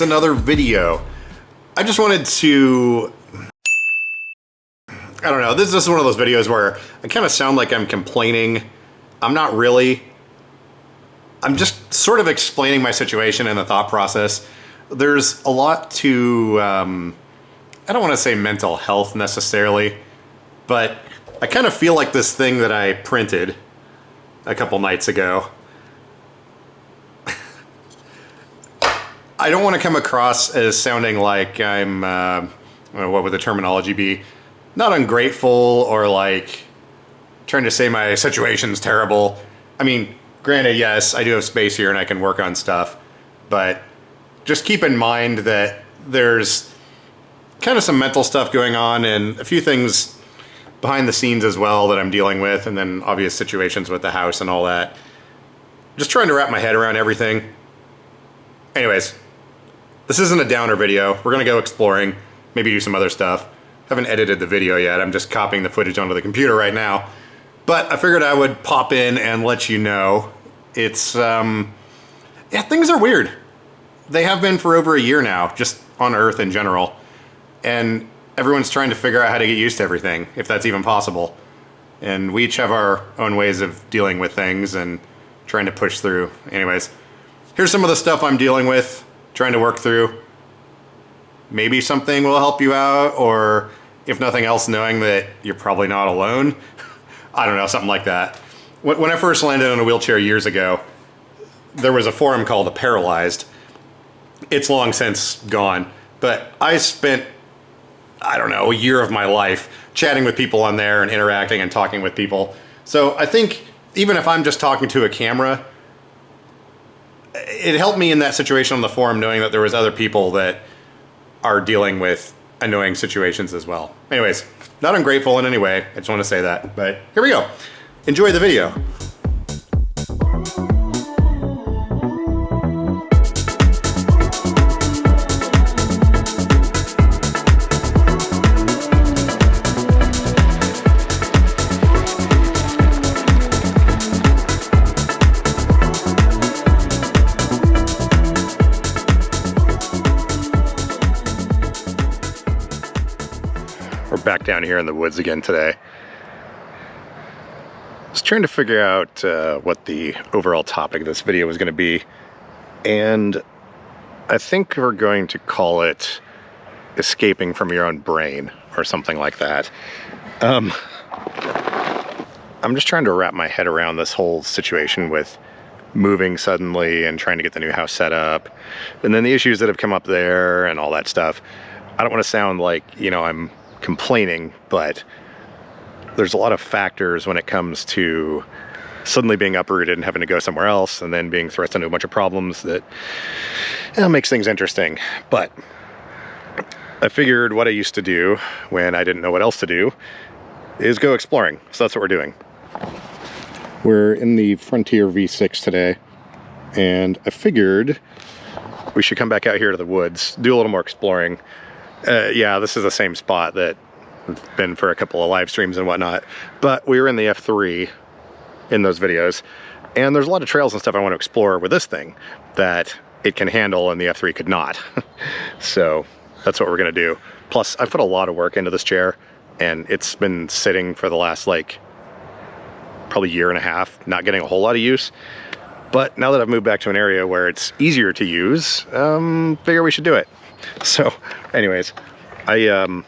another video. I just wanted to, I don't know, this is one of those videos where I kind of sound like I'm complaining. I'm not really. I'm just sort of explaining my situation and the thought process. There's a lot to, I don't want to say mental health necessarily, but I kind of feel like this thing that I printed a couple nights ago. I don't want to come across as sounding like I'm, what would the terminology be? Not ungrateful or like trying to say my situation's terrible. I mean, granted, yes, I do have space here and I can work on stuff, but just keep in mind that there's kind of some mental stuff going on and a few things behind the scenes as well that I'm dealing with, and then obvious situations with the house and all that. Just trying to wrap my head around everything. Anyways, this isn't a downer video. We're gonna go exploring, maybe do some other stuff. Haven't edited the video yet. I'm just copying the footage onto the computer right now. But I figured I would pop in and let you know. It's, yeah, things are weird. They have been for over a year now, just on Earth in general. And everyone's trying to figure out how to get used to everything, if that's even possible. And we each have our own ways of dealing with things and trying to push through. Anyways, here's some of the stuff I'm dealing with, trying to work through. Maybe something will help you out, or if nothing else, knowing that you're probably not alone. I don't know, something like that. When I first landed on a wheelchair years ago, there was a forum called The Paralyzed. It's long since gone, but I spent, I don't know, a year of my life chatting with people on there and interacting and talking with people. So I think even if I'm just talking to a camera, it helped me in that situation on the forum knowing that there was other people that are dealing with annoying situations as well. Anyways, not ungrateful in any way. I just want to say that. But here we go. Enjoy the video. We're back down here in the woods again today. I was trying to figure out what the overall topic of this video was going to be, and I think we're going to call it escaping from your own brain or something like that. I'm just trying to wrap my head around this whole situation with moving suddenly and trying to get the new house set up, and then the issues that have come up there and all that stuff. I don't want to sound like, you know, I'm complaining, but there's a lot of factors when it comes to suddenly being uprooted and having to go somewhere else and then being thrust into a bunch of problems that, you know, makes things interesting. But I figured what I used to do when I didn't know what else to do is go exploring. So that's what we're doing. We're in the Frontier V6 today, and I figured we should come back out here to the woods, do a little more exploring. Yeah, this is the same spot that I've been for a couple of live streams and whatnot, but we were in the F3 in those videos, and there's a lot of trails and stuff I want to explore with this thing that it can handle and the F3 could not. So that's what we're gonna do. Plus, I've put a lot of work into this chair, and it's been sitting for the last like probably year and a half, not getting a whole lot of use. But now that I've moved back to an area where it's easier to use, figure we should do it. So anyways, I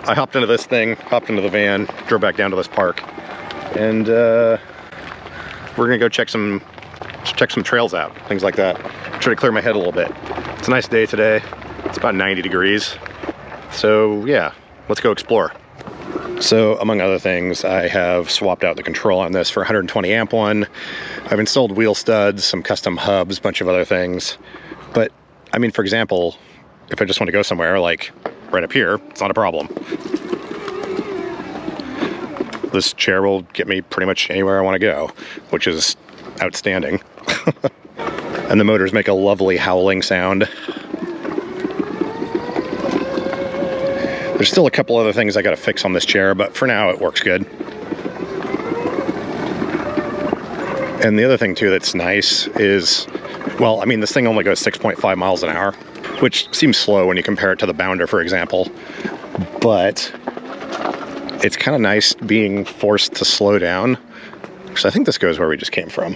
hopped into this thing, hopped into the van, drove back down to this park, and we're gonna go check some trails out, things like that. Try to clear my head a little bit. It's a nice day today. It's about 90 degrees. So yeah, let's go explore. So among other things, I have swapped out the control on this for a 120 amp one. I've installed wheel studs, some custom hubs, a bunch of other things. But I mean, for example, if I just want to go somewhere like right up here, it's not a problem. This chair will get me pretty much anywhere I want to go, which is outstanding. And the motors make a lovely howling sound. There's still a couple other things I got to fix on this chair, but for now it works good. And the other thing too that's nice is Well, I mean, this thing only goes 6.5 miles an hour, which seems slow when you compare it to the Bounder, for example. But it's kind of nice being forced to slow down. So I think this goes where we just came from.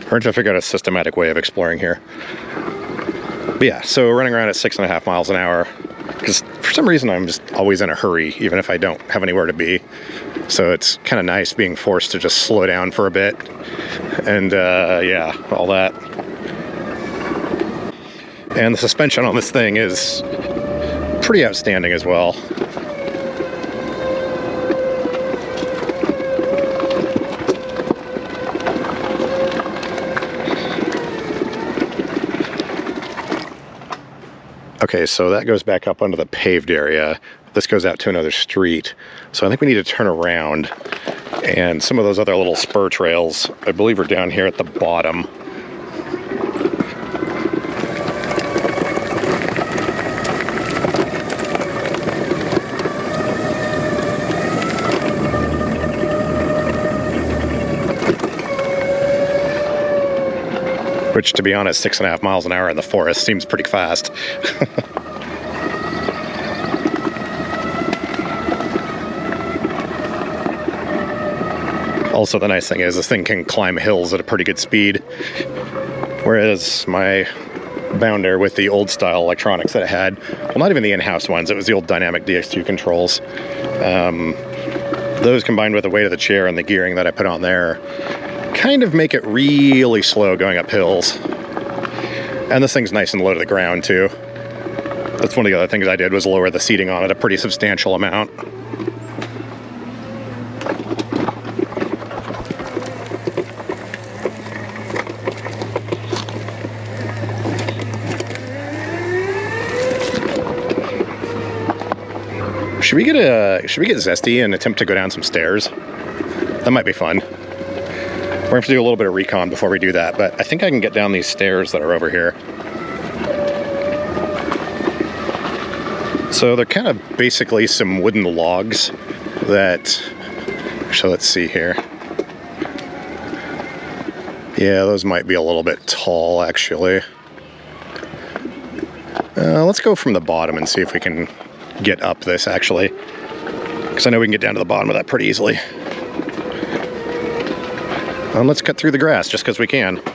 We're going to figure out a systematic way of exploring here. But yeah, so running around at 6.5 miles an hour, because for some reason I'm just always in a hurry, even if I don't have anywhere to be. So it's kind of nice being forced to just slow down for a bit. And yeah, all that. And the suspension on this thing is pretty outstanding as well. Okay, so that goes back up onto the paved area. This goes out to another street. So I think we need to turn around. And some of those other little spur trails, I believe, are down here at the bottom. Which, to be honest, 6.5 miles an hour in the forest seems pretty fast. Also, the nice thing is this thing can climb hills at a pretty good speed. Whereas my Bounder with the old style electronics that it had, well, not even the in-house ones, it was the old Dynamic DX2 controls. Those combined with the weight of the chair and the gearing that I put on there kind of make it really slow going up hills. And this thing's nice and low to the ground too. That's one of the other things I did, was lower the seating on it a pretty substantial amount. Should we get zesty and attempt to go down some stairs? That might be fun. We're going to have to do a little bit of recon before we do that, but I think I can get down these stairs that are over here. So they're kind of basically some wooden logs that, so let's see here. Yeah, those might be a little bit tall, actually. Let's go from the bottom and see if we can get up this, actually. Because I know we can get down to the bottom of that pretty easily. And let's cut through the grass just because we can. Okay,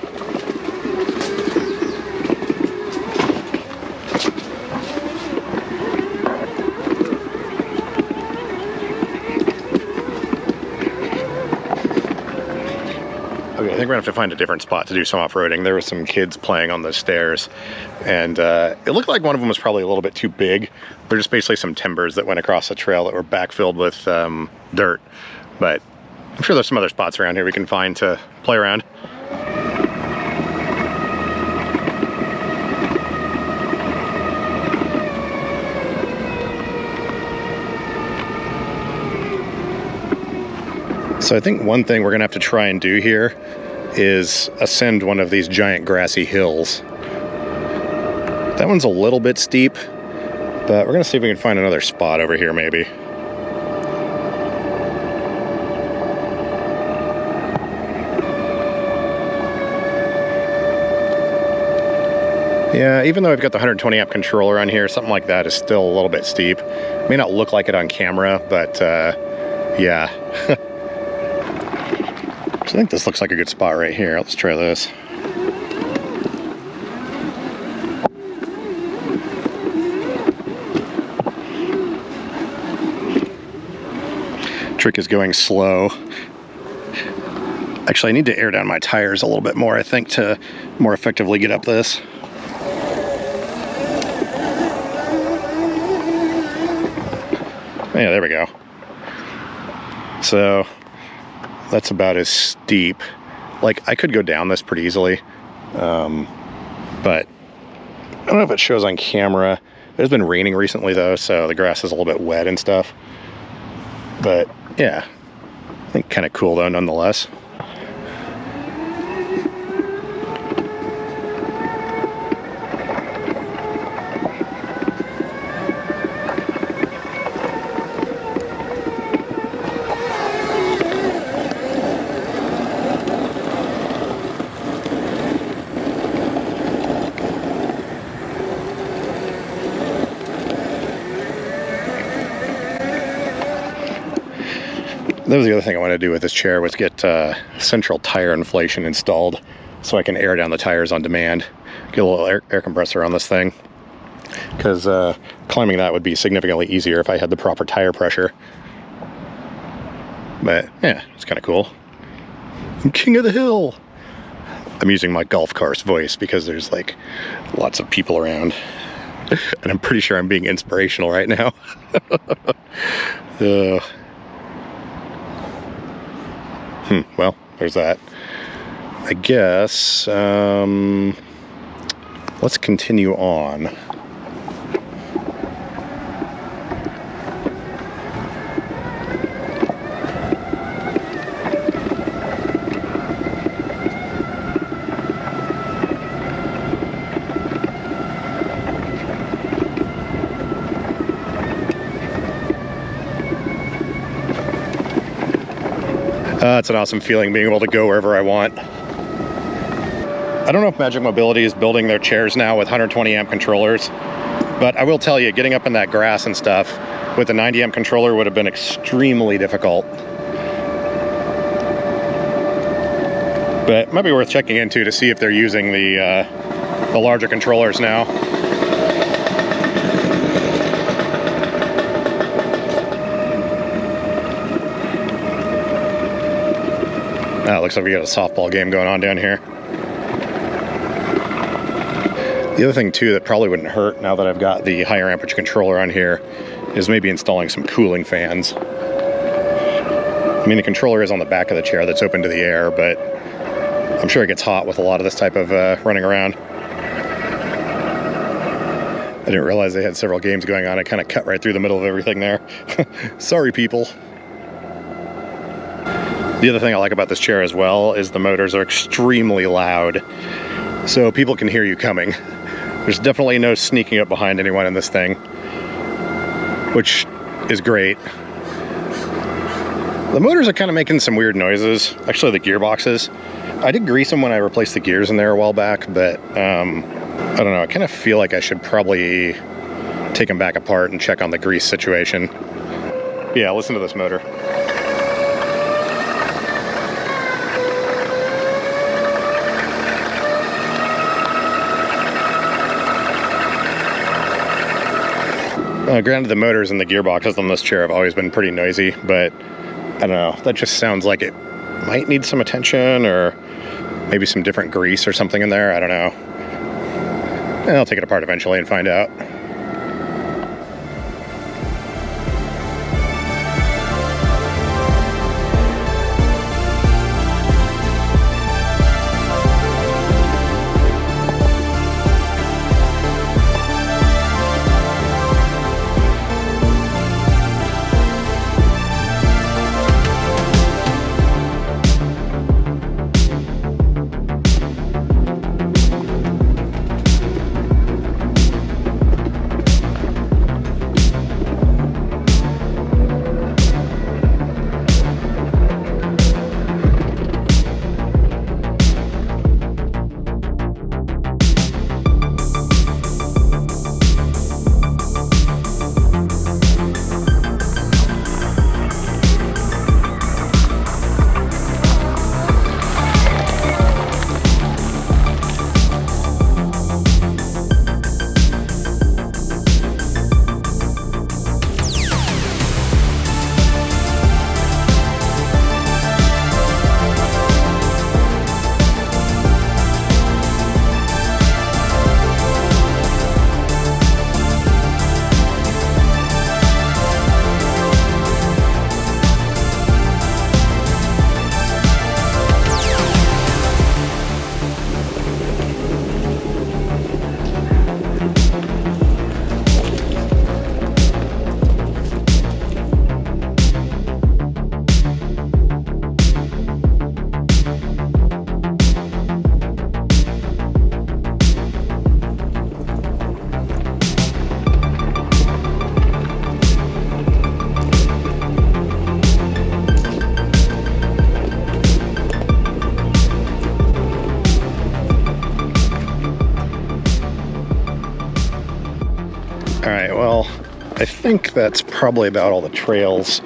I think we're gonna have to find a different spot to do some off-roading. There were some kids playing on those stairs, and it looked like one of them was probably a little bit too big. They're just basically some timbers that went across the trail that were backfilled with dirt. But I'm sure there's some other spots around here we can find to play around. So I think one thing we're gonna have to try and do here is ascend one of these giant grassy hills. That one's a little bit steep, but we're gonna see if we can find another spot over here maybe. Yeah, even though I've got the 120 amp controller on here, something like that is still a little bit steep. May not look like it on camera, but yeah. I think this looks like a good spot right here. Let's try this. Trick is going slow. Actually, I need to air down my tires a little bit more, I think, to more effectively get up this. Yeah, there we go. So that's about as steep. Like, I could go down this pretty easily, but I don't know if it shows on camera. It's been raining recently though, so the grass is a little bit wet and stuff. But yeah, I think kind of cool though nonetheless. That was the other thing I wanted to do with this chair, was get central tire inflation installed so I can air down the tires on demand. Get a little air compressor on this thing, because climbing that would be significantly easier if I had the proper tire pressure. But yeah, it's kind of cool. I'm king of the hill. I'm using my golf cart's voice because there's like lots of people around, and I'm pretty sure I'm being inspirational right now. Well, there's that. I guess let's continue on. It's an awesome feeling being able to go wherever I want. I don't know if Magic Mobility is building their chairs now with 120 amp controllers, but I will tell you, getting up in that grass and stuff with a 90 amp controller would have been extremely difficult. But it might be worth checking into to see if they're using the larger controllers now. It looks like we got a softball game going on down here. The other thing too that probably wouldn't hurt now that I've got the higher amperage controller on here is maybe installing some cooling fans. I mean, the controller is on the back of the chair that's open to the air, but I'm sure it gets hot with a lot of this type of running around. I didn't realize they had several games going on. I kind of cut right through the middle of everything there. Sorry, people. The other thing I like about this chair as well is the motors are extremely loud, so people can hear you coming. There's definitely no sneaking up behind anyone in this thing, which is great. The motors are kind of making some weird noises, actually the gearboxes. I did grease them when I replaced the gears in there a while back, but I don't know, I kind of feel like I should probably take them back apart and check on the grease situation. Yeah, listen to this motor. Granted, the motors and the gearboxes on this chair have always been pretty noisy, but I don't know, that just sounds like it might need some attention, or maybe some different grease or something in there. I don't know. I'll take it apart eventually and find out. All right, well, I think that's probably about all the trails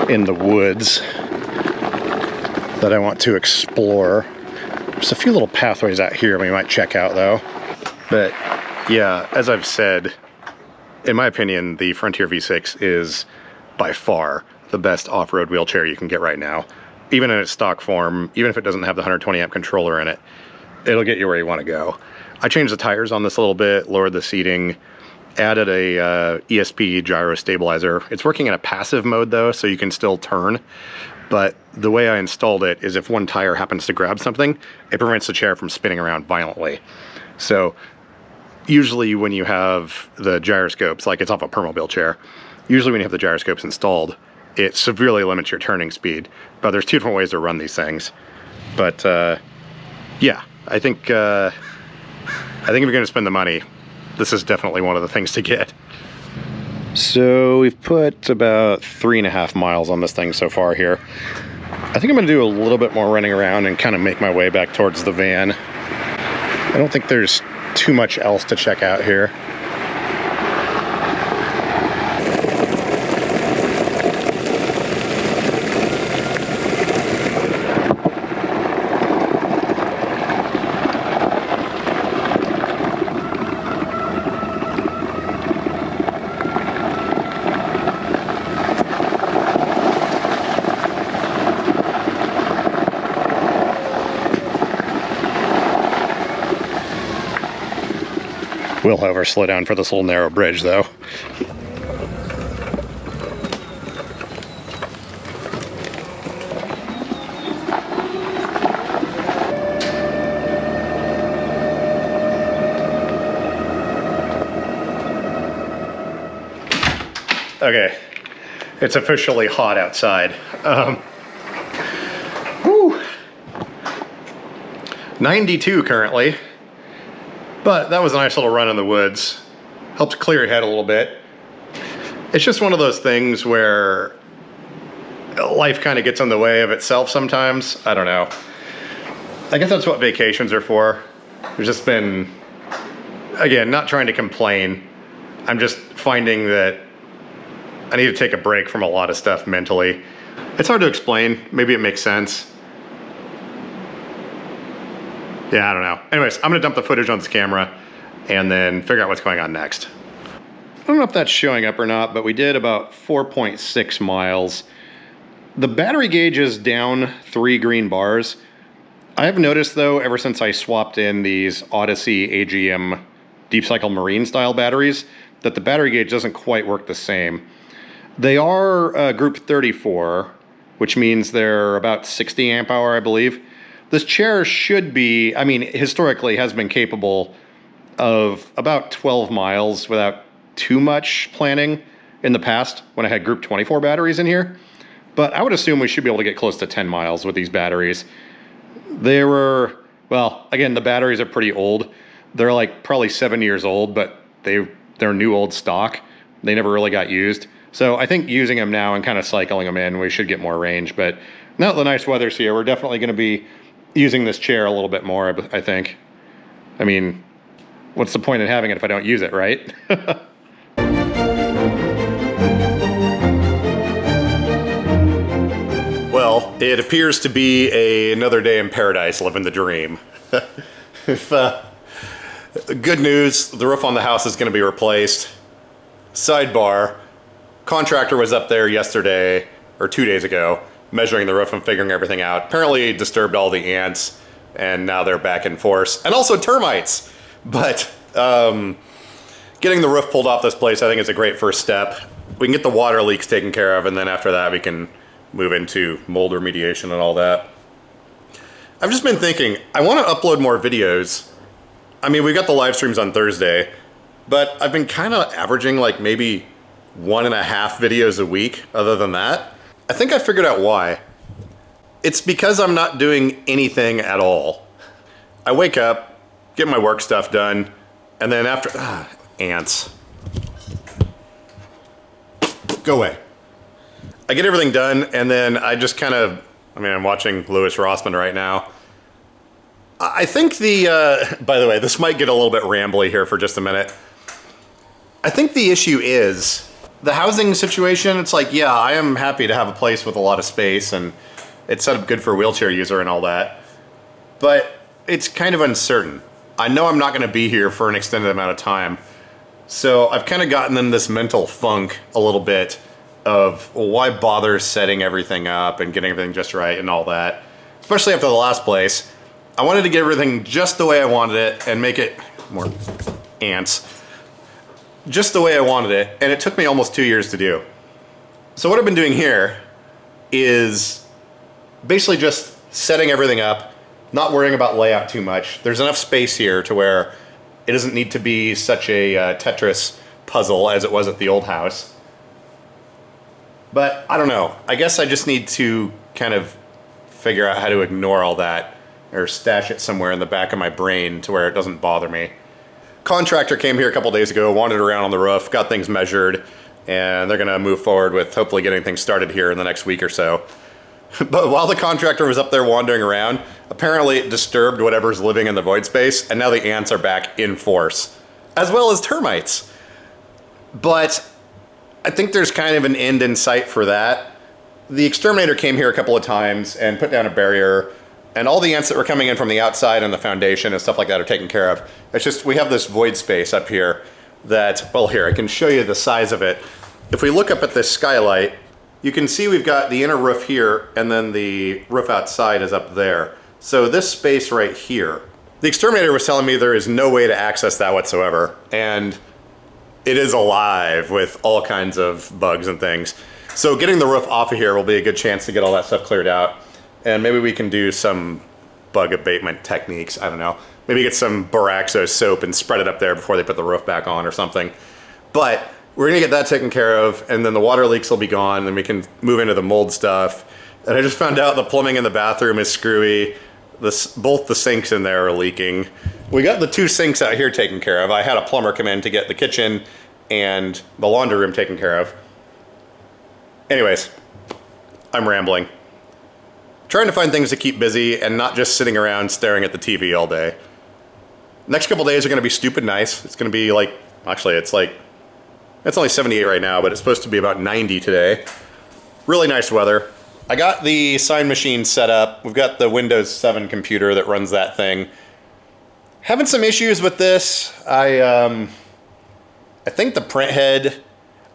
in the woods that I want to explore. There's a few little pathways out here we might check out though. But yeah, as I've said, in my opinion, the Frontier V6 is by far the best off-road wheelchair you can get right now. Even in its stock form, even if it doesn't have the 120 amp controller in it, it'll get you where you want to go. I changed the tires on this a little bit, lowered the seating, added a ESP gyro stabilizer. It's working in a passive mode though, so you can still turn. But the way I installed it is if one tire happens to grab something, it prevents the chair from spinning around violently. So usually when you have the gyroscopes, like it's off a Permobil chair, usually when you have the gyroscopes installed, it severely limits your turning speed. But there's two different ways to run these things. But yeah, I think if you're going to spend the money, this is definitely one of the things to get. So we've put about 3.5 miles on this thing so far here. I think I'm going to do a little bit more running around and kind of make my way back towards the van. I don't think there's too much else to check out here. Will, however, slow down for this little narrow bridge, though. Okay, it's officially hot outside. Whew. 92 currently. But that was a nice little run in the woods. Helps clear your head a little bit. It's just one of those things where life kind of gets in the way of itself sometimes. I don't know. I guess that's what vacations are for. There's just been, again, not trying to complain. I'm just finding that I need to take a break from a lot of stuff mentally. It's hard to explain. Maybe it makes sense. Yeah, I don't know. Anyways, I'm gonna dump the footage on this camera and then figure out what's going on next. I don't know if that's showing up or not, but we did about 4.6 miles. The battery gauge is down 3 green bars. I have noticed though, ever since I swapped in these Odyssey AGM Deep Cycle Marine style batteries, that the battery gauge doesn't quite work the same. They are group 34, which means they're about 60 amp hour, I believe. This chair should be, I mean, historically has been capable of about 12 miles without too much planning in the past when I had group 24 batteries in here. But I would assume we should be able to get close to 10 miles with these batteries. They were, well, again, the batteries are pretty old. They're like probably 7 years old, but they're new old stock. They never really got used. So I think using them now and kind of cycling them in, we should get more range. But now that the nice weather's here, we're definitely going to be using this chair a little bit more, I think. I mean, what's the point in having it if I don't use it, right? Well, it appears to be another day in paradise, living the dream. Good news, the roof on the house is going to be replaced. Sidebar, contractor was up there yesterday, or 2 days ago, measuring the roof and figuring everything out. Apparently disturbed all the ants, and now they're back in force. And also termites! But getting the roof pulled off this place I think is a great first step. We can get the water leaks taken care of, and then after that we can move into mold remediation and all that. I've just been thinking, I want to upload more videos. I mean, we got the live streams on Thursday, but I've been kind of averaging like maybe 1.5 videos a week other than that. I think I figured out why. It's because I'm not doing anything at all. I wake up, get my work stuff done, and then after, ants. Go away. I get everything done, and then I just kind of, I'm watching Louis Rossmann right now. I think by the way, this might get a little bit rambly here for just a minute. I think the issue is the housing situation, it's like, yeah, I am happy to have a place with a lot of space and it's set up good for a wheelchair user and all that. But it's kind of uncertain. I know I'm not going to be here for an extended amount of time. So I've kind of gotten in this mental funk a little bit of, well, why bother setting everything up and getting everything just right and all that. Especially after the last place. I wanted to get everything just the way I wanted it and make it more ants. Just the way I wanted it, and it took me almost 2 years to do. So what I've been doing here is basically just setting everything up, not worrying about layout too much. There's enough space here to where it doesn't need to be such a Tetris puzzle as it was at the old house. But I don't know. I guess I just need to kind of figure out how to ignore all that or stash it somewhere in the back of my brain to where it doesn't bother me. Contractor came here a couple days ago, wandered around on the roof, got things measured, and they're gonna move forward with hopefully getting things started here in the next week or so. But while the contractor was up there wandering around, apparently it disturbed whatever's living in the void space, and now the ants are back in force, as well as termites. But I think there's kind of an end in sight for that. The exterminator came here a couple of times and put down a barrier, and all the ants that were coming in from the outside and the foundation and stuff like that are taken care of. It's just we have this void space up here that, well, here, I can show you the size of it. If we look up at this skylight, you can see we've got the inner roof here, and then the roof outside is up there. So this space right here, the exterminator was telling me there is no way to access that whatsoever, and it is alive with all kinds of bugs and things. So getting the roof off of here will be a good chance to get all that stuff cleared out, and maybe we can do some bug abatement techniques, I don't know. Maybe get some Boraxo soap and spread it up there before they put the roof back on or something. But we're gonna get that taken care of, and then the water leaks will be gone, and we can move into the mold stuff. And I just found out the plumbing in the bathroom is screwy. Both the sinks in there are leaking. We got the 2 sinks out here taken care of. I had a plumber come in to get the kitchen and the laundry room taken care of. Anyways, I'm rambling. Trying to find things to keep busy and not just sitting around staring at the TV all day. Next couple days are gonna be stupid nice. It's gonna be like, actually it's only 78 right now, but it's supposed to be about 90 today. Really nice weather. I got the sign machine set up. We've got the Windows 7 computer that runs that thing. Having some issues with this. I think the print head,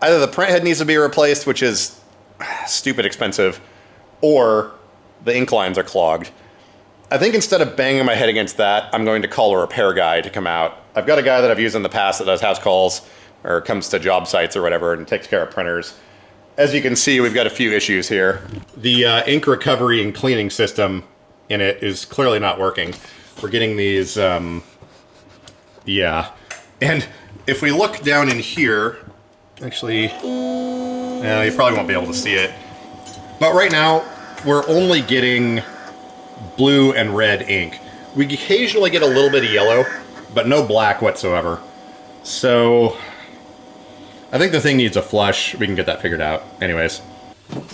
either the print head needs to be replaced, which is stupid expensive, or the ink lines are clogged. I think instead of banging my head against that, I'm going to call a repair guy to come out. I've got a guy that I've used in the past that does house calls or comes to job sites or whatever and takes care of printers. As you can see, we've got a few issues here. The ink recovery and cleaning system in it is clearly not working. We're getting these, yeah. And if we look down in here, actually, you probably won't be able to see it. But right now, we're only getting blue and red ink. We occasionally get a little bit of yellow, but no black whatsoever. So I think the thing needs a flush. We can get that figured out. Anyways.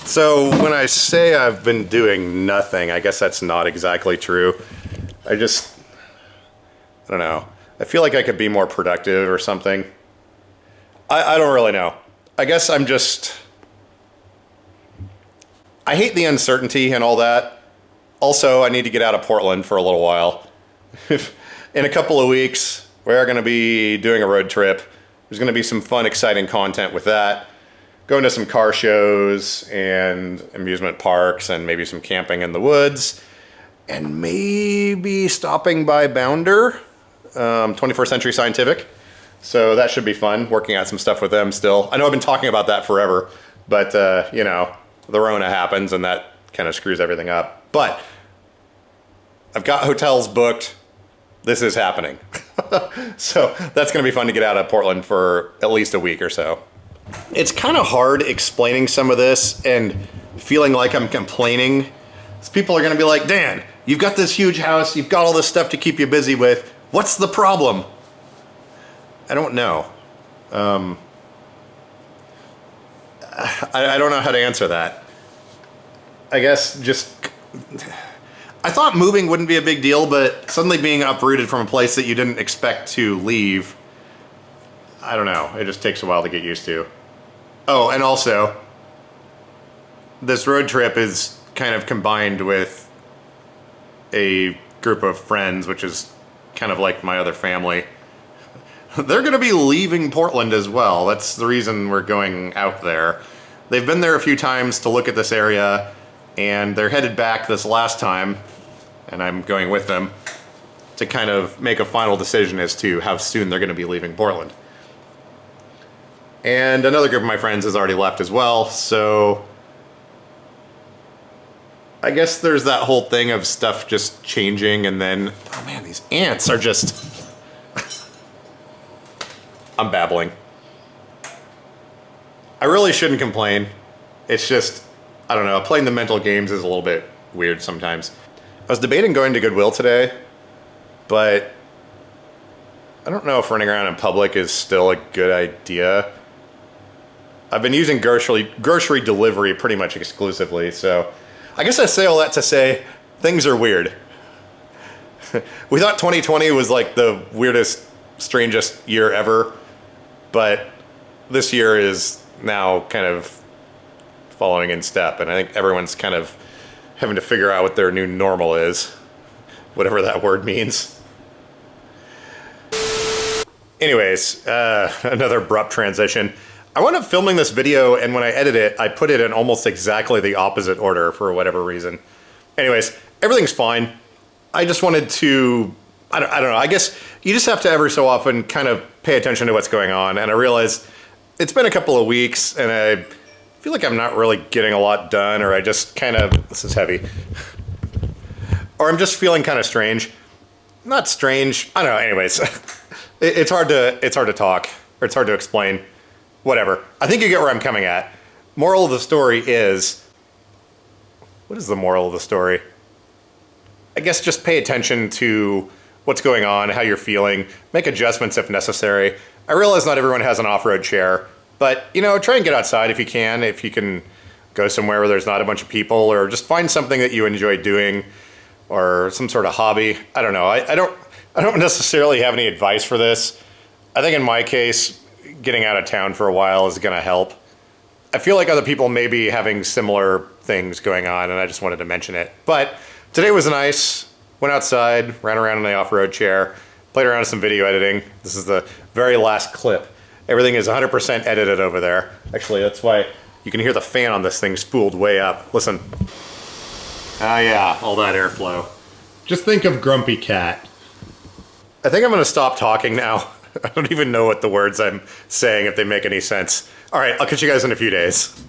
So when I say I've been doing nothing, I guess that's not exactly true. I don't know. I feel like I could be more productive or something. I don't really know. I guess I'm just... I hate the uncertainty and all that. Also, I need to get out of Portland for a little while. In a couple of weeks, we're going to be doing a road trip. There's going to be some fun, exciting content with that. Going to some car shows and amusement parks and maybe some camping in the woods. And maybe stopping by Bounder, 21st Century Scientific. So that should be fun, working out some stuff with them still. I know I've been talking about that forever, but, you know, the Rona happens and that kind of screws everything up. But I've got hotels booked. This is happening. So that's going to be fun to get out of Portland for at least a week or so. It's kind of hard explaining some of this and feeling like I'm complaining. People are going to be like, Dan, you've got this huge house. You've got all this stuff to keep you busy with. What's the problem? I don't know. I don't know how to answer that. I guess just... I thought moving wouldn't be a big deal, but suddenly being uprooted from a place that you didn't expect to leave, I don't know. It just takes a while to get used to. Oh, and also, this road trip is kind of combined with a group of friends, which is kind of like my other family. They're going to be leaving Portland as well. That's the reason we're going out there. They've been there a few times to look at this area, and they're headed back this last time, and I'm going with them to kind of make a final decision as to how soon they're going to be leaving Portland. And another group of my friends has already left as well, so I guess there's that whole thing of stuff just changing, and then, oh man, these ants are just... I'm babbling. I really shouldn't complain. It's just, I don't know, playing the mental games is a little bit weird sometimes. I was debating going to Goodwill today, but I don't know if running around in public is still a good idea. I've been using grocery delivery pretty much exclusively, so I guess I say all that to say things are weird. We thought 2020 was like the weirdest, strangest year ever, but this year is now kind of following in step, and I think everyone's kind of having to figure out what their new normal is, whatever that word means. Anyways, another abrupt transition. I wound up filming this video, and when I edit it, I put it in almost exactly the opposite order for whatever reason. Anyways, everything's fine. I just wanted to, I don't know, I guess you just have to every so often kind of pay attention to what's going on, and I realized it's been a couple of weeks, and I feel like I'm not really getting a lot done, or I just kind of, this is heavy, or I'm just feeling kind of strange. Not strange, I don't know, anyways. It's hard to talk, or it's hard to explain. Whatever. I think you get where I'm coming at. Moral of the story is, what is the moral of the story? I guess just pay attention to what's going on, how you're feeling, make adjustments if necessary. I realize not everyone has an off-road chair, but, you know, try and get outside if you can go somewhere where there's not a bunch of people, or just find something that you enjoy doing, or some sort of hobby. I don't know. I don't necessarily have any advice for this. I think in my case, getting out of town for a while is going to help. I feel like other people may be having similar things going on, and I just wanted to mention it. But today was nice. Went outside, ran around in the off-road chair, played around with some video editing. This is the very last clip. Everything is 100% edited over there. Actually, that's why you can hear the fan on this thing spooled way up. Listen. Ah, yeah, all that airflow. Just think of Grumpy Cat. I think I'm going to stop talking now. I don't even know what the words I'm saying, if they make any sense. All right, I'll catch you guys in a few days.